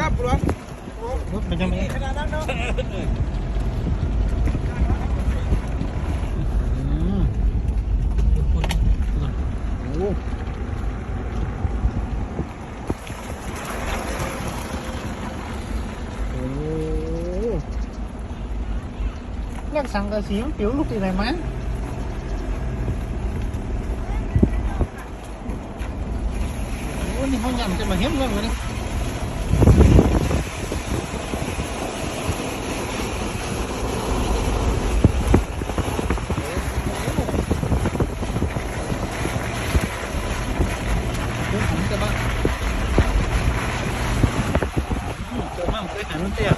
bắp luôn. Bắp bên trong Cái nào đó. Lắc xăng cái xíu kiểu lúc thì này máนี่เขายำจะมาเห็นเรื่องเลยนี่เรื่องของจะบ้างเจอมั่งเคยหันเตี้ย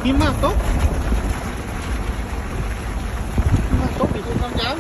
มีมากต๊กมีมากต๊กอีกคนกำจัง